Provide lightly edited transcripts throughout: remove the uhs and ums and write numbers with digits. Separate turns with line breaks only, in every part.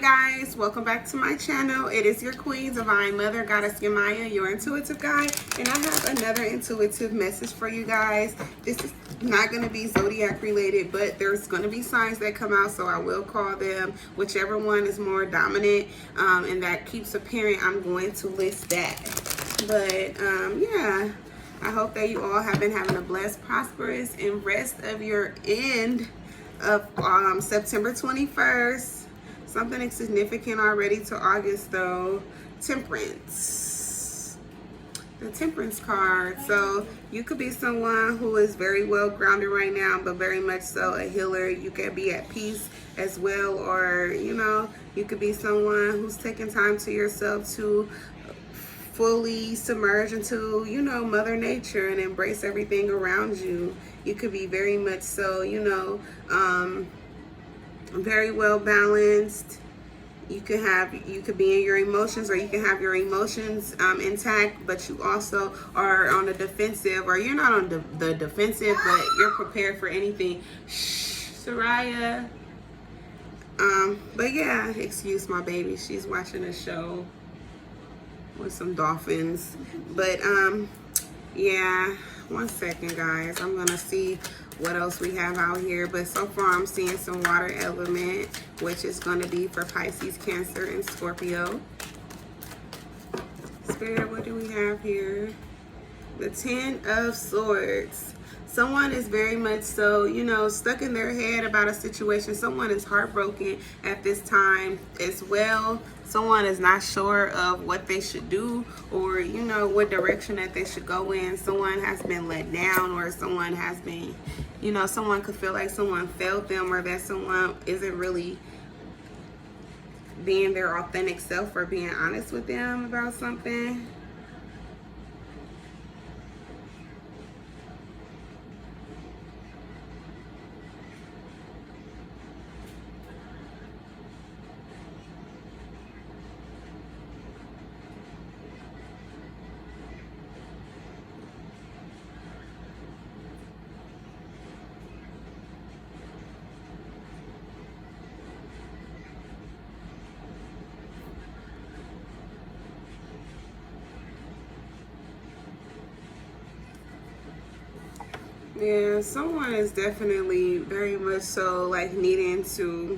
guys, welcome back to my channel. It is your queen, divine mother, goddess Yamaya, your intuitive guide, and I have another intuitive message for you guys. This is not going to be zodiac related, but there's going to be signs that come out, so I will call them. Whichever one is more dominant and that keeps appearing, I'm going to list that. But yeah, I hope that you all have been having a blessed, prosperous, and rest of your end of September 21st. Something significant already to August though. Temperance. The Temperance card. So you could be someone who is very well grounded right now, but very much so a healer. You could be at peace as well, or you know, you could be someone who's taking time to yourself to fully submerge into, you know, Mother Nature and embrace everything around you. You could be very much so, you know, very well balanced. You could be in your emotions, or you can have your emotions intact, but you also are on the defensive, or you're not on the defensive, but you're prepared for anything. Shh, Soraya. But yeah, excuse my baby. She's watching a show with some dolphins. But yeah, one second guys, I'm gonna see what else we have out here. But so far I'm seeing some water element, which is going to be for Pisces, Cancer, and Scorpio. Spirit, what do we have here? The Ten of Swords. Someone is very much so, you know, stuck in their head about a situation. Someone is heartbroken at this time as well. Someone is not sure of what they should do, or, you know, what direction that they should go in. Someone has been let down, or someone has been, you know, someone could feel like someone failed them, or that someone isn't really being their authentic self or being honest with them about something. Yeah, someone is definitely very much so like needing to,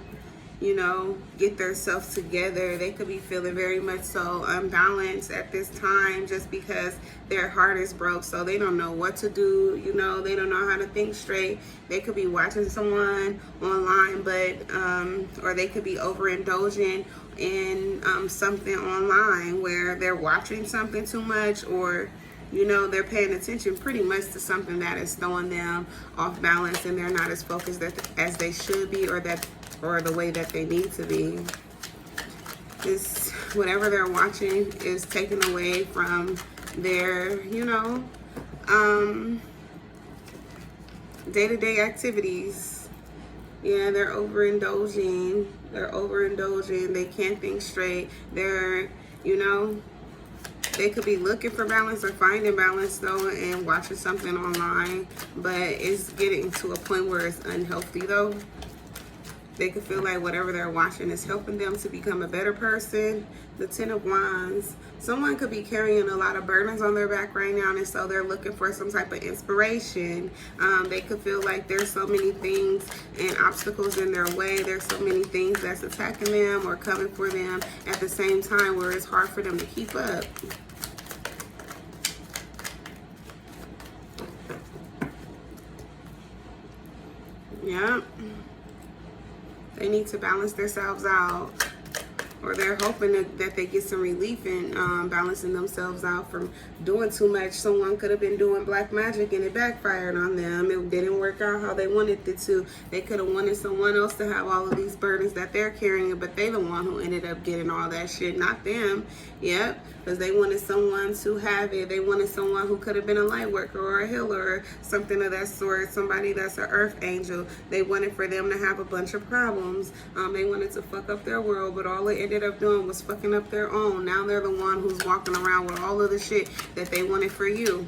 you know, get themselves together. They could be feeling very much so unbalanced at this time, just because their heart is broke, so they don't know what to do. You know, they don't know how to think straight. They could be watching someone online, but or they could be overindulging in something online where they're watching something too much, or you know, they're paying attention pretty much to something that is throwing them off balance, and they're not as focused as they should be, or the way that they need to be. This, whatever they're watching is taken away from their, you know, day-to-day activities. Yeah, they're overindulging. They can't think straight. They're, you know, they could be looking for balance or finding balance though and watching something online, but it's getting to a point where it's unhealthy though. They could feel like whatever they're watching is helping them to become a better person. The Ten of Wands. Someone could be carrying a lot of burdens on their back right now, and so they're looking for some type of inspiration. They could feel like there's so many things and obstacles in their way. There's so many things that's attacking them or coming for them at the same time, where it's hard for them to keep up. Yeah. They need to balance themselves out, or they're hoping that they get some relief in balancing themselves out from doing too much. Someone could have been doing black magic and it backfired on them. It didn't work out how they wanted it to. They could have wanted someone else to have all of these burdens that they're carrying, but they the one who ended up getting all that shit, not them. Yep, because they wanted someone to have it. They wanted someone who could have been a light worker or a healer or something of that sort, somebody that's an earth angel. They wanted for them to have a bunch of problems. They wanted to fuck up their world, but all it ended up doing was fucking up their own. Now they're the one who's walking around with all of the shit that they wanted for you.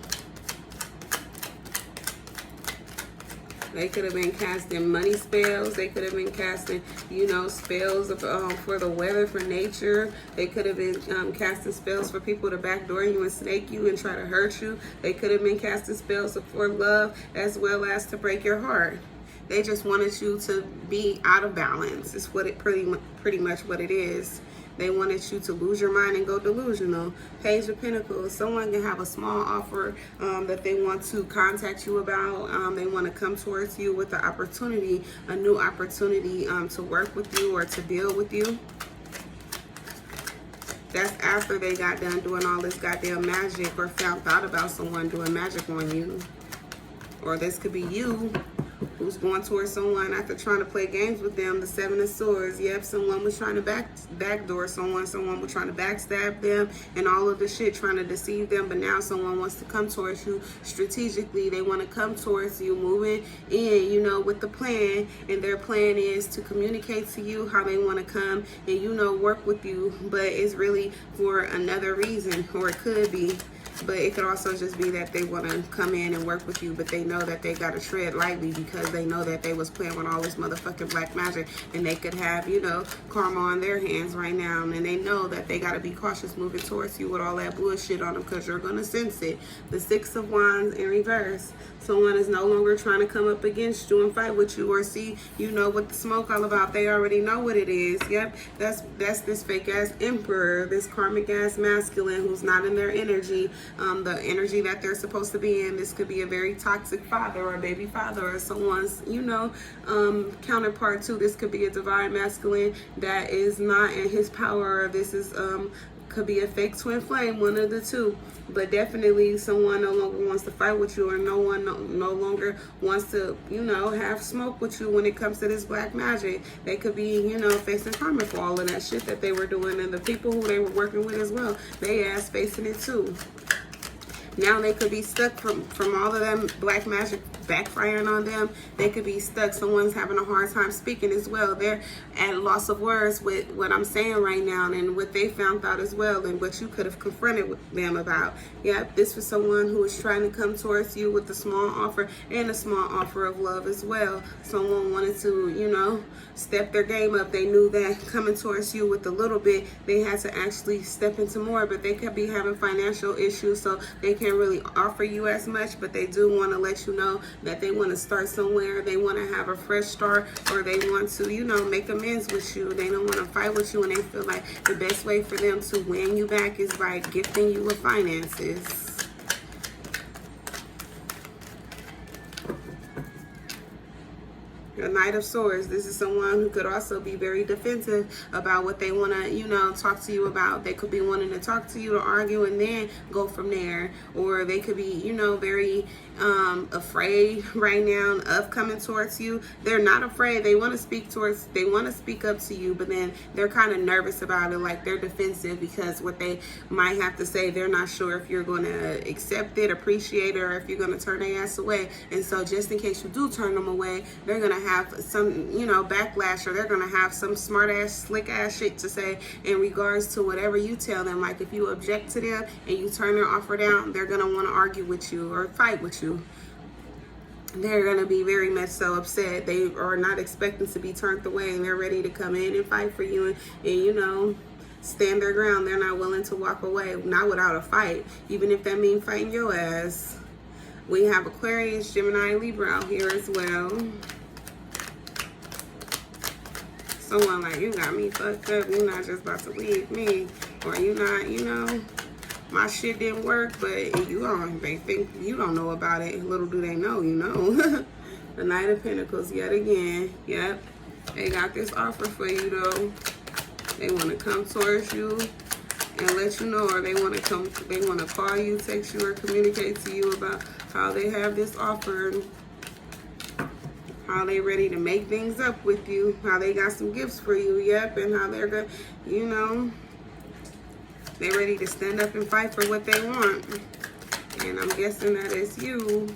They could have been casting money spells. They could have been casting, you know, spells of, for the weather, for nature. They could have been casting spells for people to backdoor you and snake you and try to hurt you. They could have been casting spells for love as well as to break your heart. They just wanted you to be out of balance. It's what it pretty much what it is. They wanted you to lose your mind and go delusional. Page of Pentacles. Someone can have a small offer that they want to contact you about. They want to come towards you with an opportunity, a new opportunity to work with you or to deal with you. That's after they got done doing all this goddamn magic or found out about someone doing magic on you. Or this could be you who's going towards someone after trying to play games with them. The Seven of Swords. Yep, someone was trying to backdoor someone. Someone was trying to backstab them and all of the shit, trying to deceive them. But now someone wants to come towards you strategically. They want to come towards you, moving in, you know, with the plan. And their plan is to communicate to you how they want to come and, you know, work with you. But it's really for another reason, or it could be. But it could also just be that they want to come in and work with you, but they know that they got to tread lightly because they know that they was playing with all this motherfucking black magic and they could have, you know, karma on their hands right now. And they know that they got to be cautious moving towards you with all that bullshit on them because you're going to sense it. The Six of Wands in reverse. Someone is no longer trying to come up against you and fight with you or see, you know, what the smoke all about. They already know what it is. Yep, that's this fake ass emperor, this karmic ass masculine who's not in their energy. The energy that they're supposed to be in. This could be a very toxic father or baby father or someone's, you know, counterpart too. This could be a divine masculine that is not in his power. This is could be a fake twin flame, one of the two. But definitely someone no longer wants to fight with you, or no longer wants to, you know, have smoke with you when it comes to this black magic. They could be, you know, facing karma for all of that shit that they were doing, and the people who they were working with as well, they ass facing it too. Now they could be stuck from all of them black magic backfiring on them. They could be stuck. Someone's having a hard time speaking as well. They're at loss of words with what I'm saying right now and what they found out as well and what you could have confronted them about. Yep, this was someone who was trying to come towards you with a small offer and a small offer of love as well. Someone wanted to, you know, step their game up. They knew that coming towards you with a little bit, they had to actually step into more, but they could be having financial issues, so they can't really offer you as much, but they do want to let you know that they want to start somewhere. They want to have a fresh start, or they want to, you know, make amends with you. They don't want to fight with you, and they feel like the best way for them to win you back is by gifting you with finances. The Knight of Swords. This is someone who could also be very defensive about what they want to, you know, talk to you about. They could be wanting to talk to you, to argue, and then go from there. Or they could be, you know, very afraid right now of coming towards you. They're not afraid. They want to speak up to you, but then they're kind of nervous about it. Like, they're defensive because what they might have to say, they're not sure if you're going to accept it, appreciate it, or if you're going to turn their ass away. And so just in case you do turn them away, they're going to have some, you know, backlash, or they're going to have some smart ass, slick ass shit to say in regards to whatever you tell them. Like, if you object to them and you turn their offer down, they're going to want to argue with you or fight with you. They're going to be very much so upset. They are not expecting to be turned away, and they're ready to come in and fight for you and you know, stand their ground. They're not willing to walk away, not without a fight, even if that means fighting your ass. We have Aquarius, Gemini, Libra out here as well. Someone like, you got me fucked up. You're not just about to leave me. Or you not, you know, my shit didn't work, but you don't, they think you don't know about it. Little do they know, you know. The Knight of Pentacles yet again. Yep. They got this offer for you though. They want to come towards you and let you know, or they want to call you, text you, or communicate to you about how they have this offer, how they ready to make things up with you, how they got some gifts for you, yep, and how they're gonna, you know, they ready to stand up and fight for what they want. And I'm guessing that it's you.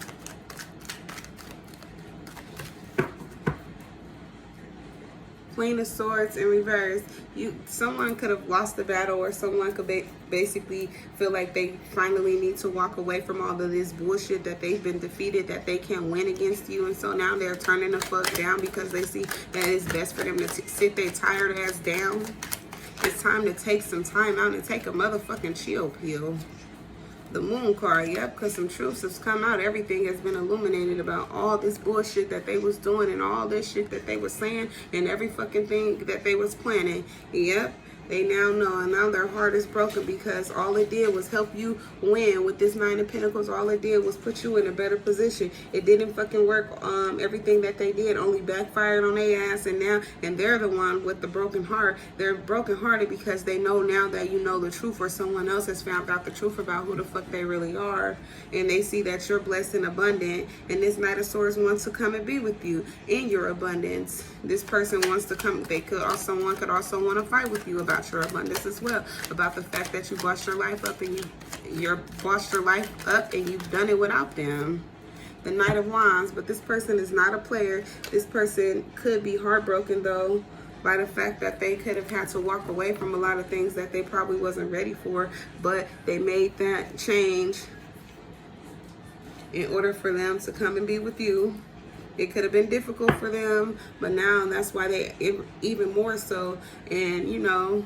Queen of Swords in reverse. Someone could have lost the battle, or someone could basically feel like they finally need to walk away from all of this bullshit, that they've been defeated, that they can't win against you, and so now they're turning the fuck down because they see that it's best for them to sit their tired ass down. It's time to take some time out and take a motherfucking chill pill. The Moon card, yep, because some truths has come out. Everything has been illuminated about all this bullshit that they was doing and all this shit that they was saying and every fucking thing that they was planning. Yep. They now know, and now their heart is broken because all it did was help you win with this Nine of Pentacles. All it did was put you in a better position. It didn't fucking work. Everything that they did only backfired on their ass, and they're the one with the broken heart. They're brokenhearted because they know now that you know the truth, or someone else has found out the truth about who the fuck they really are, and they see that you're blessed and abundant, and this Knight of Swords wants to come and be with you in your abundance. This person wants to come. Someone could also want to fight with you about your abundance as well, about the fact that you bossed your life up and you've done it without them. The Knight of Wands, but this person is not a player. This person could be heartbroken though by the fact that they could have had to walk away from a lot of things that they probably wasn't ready for, but they made that change in order for them to come and be with you. It could have been difficult for them, but now that's why they even more so, and you know,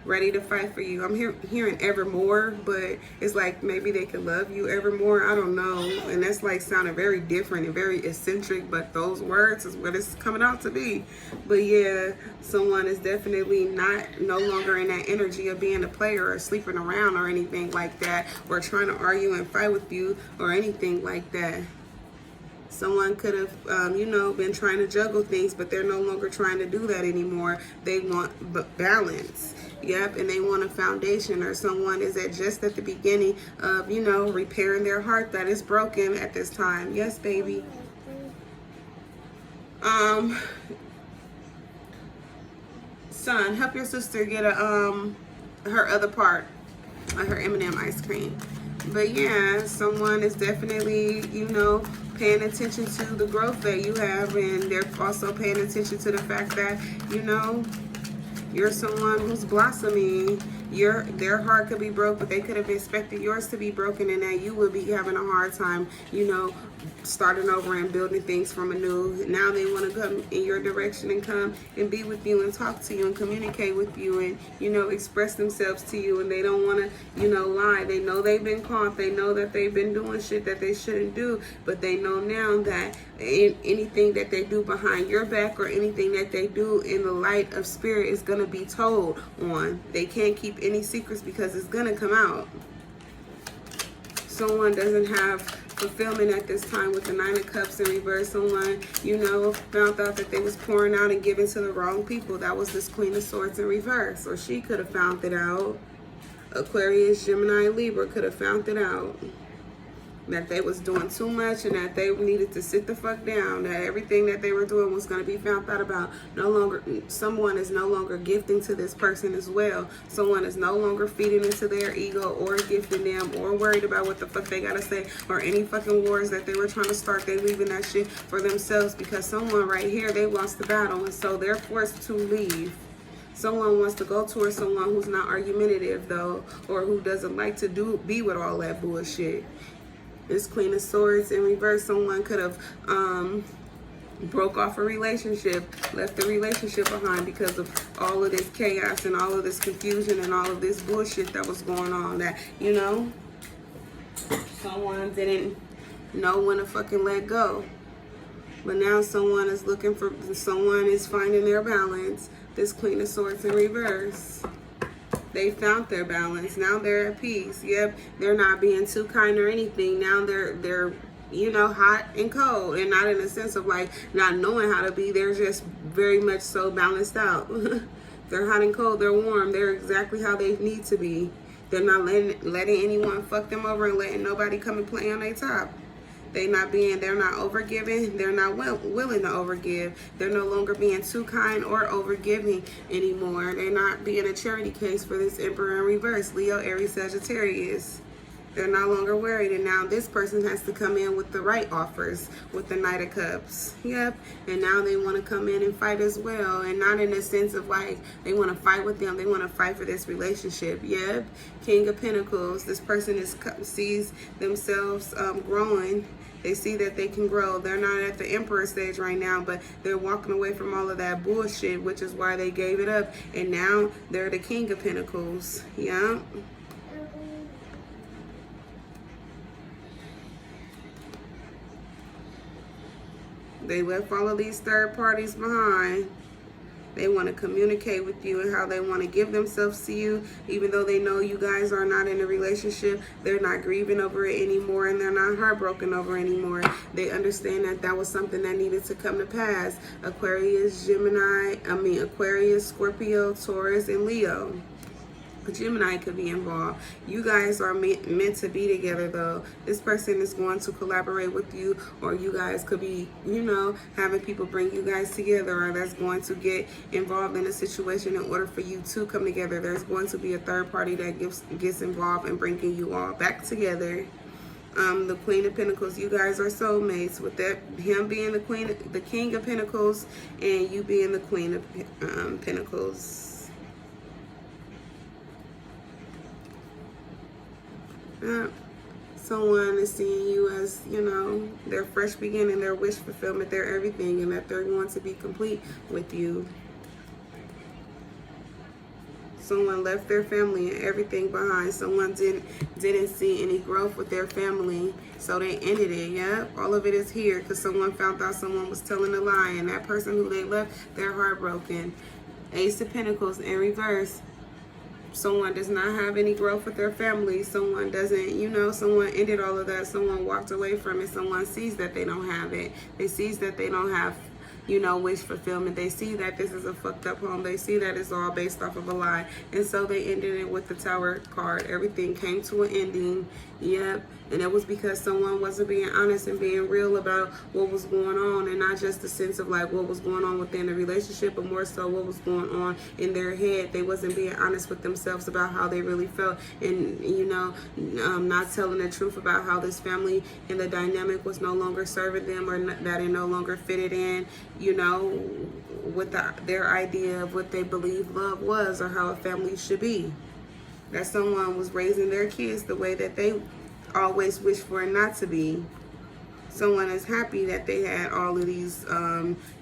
ready to fight for you. I'm hearing evermore, but it's like maybe they could love you evermore. I don't know, and that's like sounding very different and very eccentric, but those words is what it's coming out to be. But yeah, someone is definitely no longer in that energy of being a player or sleeping around or anything like that, or trying to argue and fight with you or anything like that. Someone could have, been trying to juggle things, but they're no longer trying to do that anymore. They want balance. Yep, and they want a foundation, or someone is just at the beginning of, repairing their heart that is broken at this time. Yes, baby. Son, help your sister get her other part of her M&M ice cream. But yeah, someone is definitely, paying attention to the growth that you have, and they're also paying attention to the fact that, you're someone who's blossoming. Their heart could be broke, but they could have expected yours to be broken, and that you would be having a hard time, starting over and building things from anew. Now they want to come in your direction and come and be with you and talk to you and communicate with you and, express themselves to you, and they don't want to, lie. They know they've been caught. They know that they've been doing shit that they shouldn't do, but they know now that anything that they do behind your back or anything that they do in the light of spirit is going to be told on. They can't keep any secrets because it's going to come out. Someone doesn't have fulfillment at this time with the Nine of Cups in reverse. Someone, found out that they was pouring out and giving to the wrong people. That was this Queen of Swords in reverse. Or she could have found it out. Aquarius, Gemini, Libra could have found it out. That they was doing too much and that they needed to sit the fuck down. That everything that they were doing was going to be found out about. Someone is no longer gifting to this person as well. Someone is no longer feeding into their ego or gifting them or worried about what the fuck they gotta say or any fucking wars that they were trying to start. They leaving that shit for themselves because someone right here, they lost the battle, and so they're forced to leave. Someone wants to go towards someone who's not argumentative though, or who doesn't like to be with all that bullshit. This Queen of Swords in reverse, someone could have broke off a relationship, left the relationship behind because of all of this chaos and all of this confusion and all of this bullshit that was going on. That, someone didn't know when to fucking let go. But now someone is someone is finding their balance. This Queen of Swords in reverse. They found their balance. Now they're at peace. Yep, they're not being too kind or anything. Now they're hot and cold, and not in a sense of like not knowing how to be. They're just very much so balanced out. They're hot and cold. They're warm. They're exactly how they need to be. They're not letting anyone fuck them over and letting nobody come and play on their top. They're not overgiving. They're not willing to overgive. They're no longer being too kind or overgiving anymore. They're not being a charity case for this Emperor in reverse. Leo, Aries, Sagittarius. They're no longer worried, and now this person has to come in with the right offers with the Knight of Cups. Yep, and now they want to come in and fight as well, and not in the sense of like they want to fight with them. They want to fight for this relationship. Yep, King of Pentacles. This person sees themselves growing. They see that they can grow. They're not at the Emperor stage right now, but they're walking away from all of that bullshit, which is why they gave it up. And now they're the King of Pentacles. Yeah. They left all of these third parties behind. They want to communicate with you and how they want to give themselves to you, even though they know you guys are not in a relationship. They're not grieving over it anymore, and they're not heartbroken over it anymore. They understand that that was something that needed to come to pass. Aquarius, Scorpio, Taurus, and Leo. Gemini could be involved. You guys are meant to be together, though. This person is going to collaborate with you, or you guys could be, you know, having people bring you guys together, or that's going to get involved in a situation in order for you to come together. There's going to be a third party that gets involved in bringing you all back together. The Queen of Pentacles, you guys are soulmates, with that him being the King of Pentacles, and you being the Queen of Pentacles. Someone is seeing you as, you know, their fresh beginning, their wish fulfillment, their everything, and that they're going to be complete with you. Someone left their family and everything behind. Someone didn't see any growth with their family, so they ended it. Yep, all of it is here because someone found out someone was telling a lie, and that person who they left, they're heartbroken. Ace of Pentacles in reverse. Someone does not have any growth with their family. Someone doesn't, you know, someone ended all of that. Someone walked away from it. Someone sees that they don't have it. They sees that they don't have, you know, wish fulfillment. They see that this is a fucked up home. They see that it's all based off of a lie. And so they ended it with the Tower card. Everything came to an ending. Yep. And it was because someone wasn't being honest and being real about what was going on, and not just the sense of like what was going on within the relationship, but more so what was going on in their head. They wasn't being honest with themselves about how they really felt, and, you know, not telling the truth about how this family and the dynamic was no longer serving them, or that it no longer fitted in, you know, with their idea of what they believe love was, or how a family should be. That someone was raising their kids the way that they always wish for it not to be. Someone is happy that they had all of these,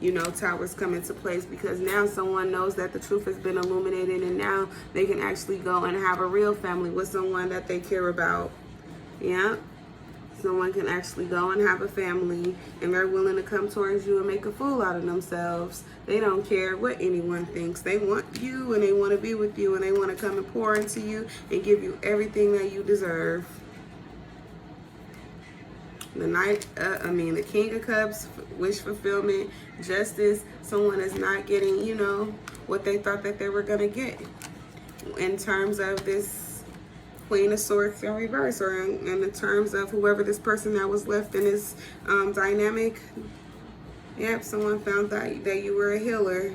you know, towers come into place, because now someone knows that the truth has been illuminated, and now they can actually go and have a real family with someone that they care about. Yeah. Someone can actually go and have a family, and they're willing to come towards you and make a fool out of themselves. They don't care what anyone thinks. They want you, and they want to be with you, and they want to come and pour into you and give you everything that you deserve. The King of Cups, wish fulfillment, justice. Someone is not getting, you know, what they thought that they were going to get in terms of this Queen of Swords in reverse, or in the terms of whoever this person that was left in this dynamic. Yep, someone found out that you were a healer.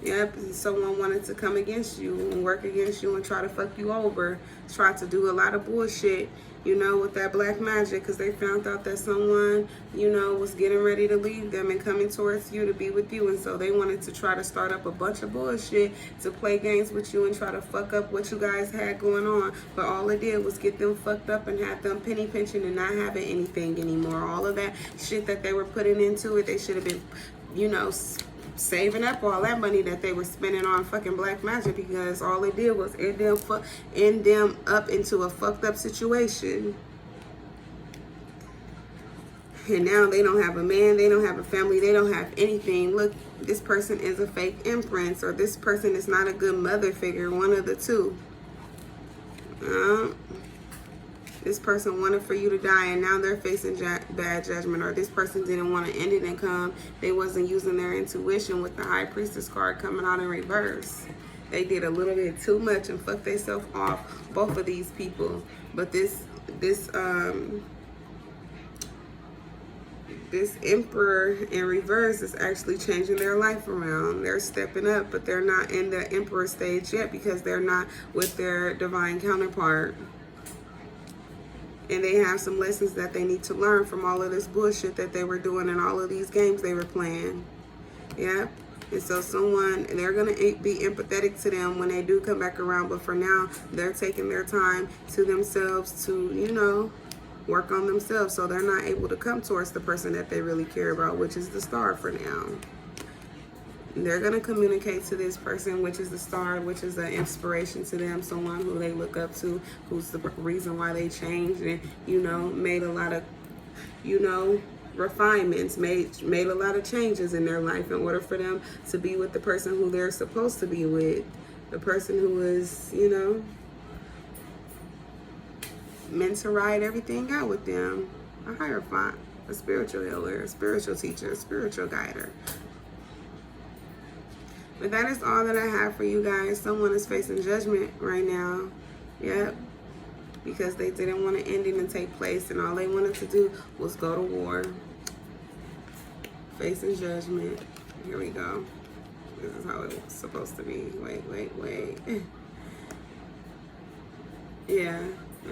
Yep, someone wanted to come against you and work against you and try to fuck you over. Try to do a lot of bullshit, you know, with that black magic, because they found out that someone, you know, was getting ready to leave them and coming towards you to be with you. And so they wanted to try to start up a bunch of bullshit to play games with you and try to fuck up what you guys had going on. But all it did was get them fucked up and have them penny pinching and not having anything anymore. All of that shit that they were putting into it, they should have been, you know, saving up all that money that they were spending on fucking black magic, because all it did was end them up into a fucked up situation. And now they don't have a man, they don't have a family, they don't have anything. Look, this person is a fake Empress, or this person is not a good mother figure, one of the two. This person wanted for you to die, and now they're facing bad judgment. Or this person didn't want to end it and come. They wasn't using their intuition with the High Priestess card coming out in reverse. They did a little bit too much and fucked themselves off, both of these people. But this Emperor in reverse is actually changing their life around. They're stepping up, but they're not in the Emperor stage yet, because they're not with their divine counterpart. and they have some lessons that they need to learn from all of this bullshit that they were doing and all of these games they were playing. Yeah. And so they're going to be empathetic to them when they do come back around. But for now, they're taking their time to themselves to, you know, work on themselves. So they're not able to come towards the person that they really care about, which is the star for now. They're going to communicate to this person, which is the star, which is an inspiration to them, someone who they look up to, who's the reason why they changed and, you know, made a lot of, you know, refinements, made a lot of changes in their life in order for them to be with the person who they're supposed to be with, the person who is, you know, meant to ride everything out with them. A hierophant, a spiritual healer, a spiritual teacher, a spiritual guider. But that is all that I have for you guys. Someone is facing judgment right now. Yep. Because they didn't want an ending to take place, and all they wanted to do was go to war. Facing judgment. Here we go. This is how it was supposed to be. Wait. Yeah.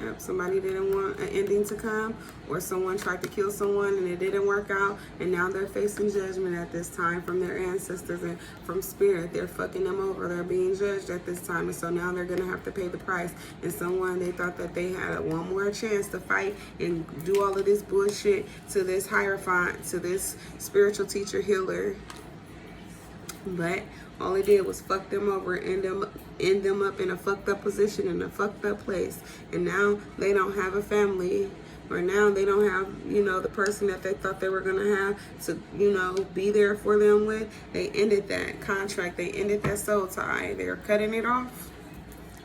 Yep. Somebody didn't want an ending to come, or someone tried to kill someone and it didn't work out, and now they're facing judgment at this time from their ancestors and from spirit. They're fucking them over. They're being judged at this time, and so now they're gonna have to pay the price. And someone, they thought that they had one more chance to fight and do all of this bullshit to this hierophant, to this spiritual teacher healer, but all it did was fuck them over, end them up in a fucked up position, in a fucked up place. And now they don't have a family, or now they don't have, you know, the person that they thought they were going to have to, you know, be there for them with. They ended that contract. They ended that soul tie. They're cutting it off.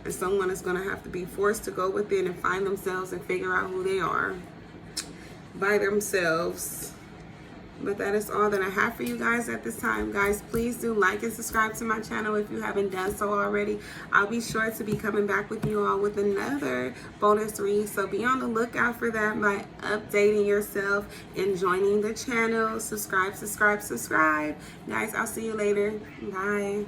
And someone is going to have to be forced to go within and find themselves and figure out who they are by themselves. But that is all that I have for you guys at this time. Guys, please do like and subscribe to my channel if you haven't done so already. I'll be sure to be coming back with you all with another bonus read. So be on the lookout for that by updating yourself and joining the channel. Subscribe. Guys, I'll see you later. Bye.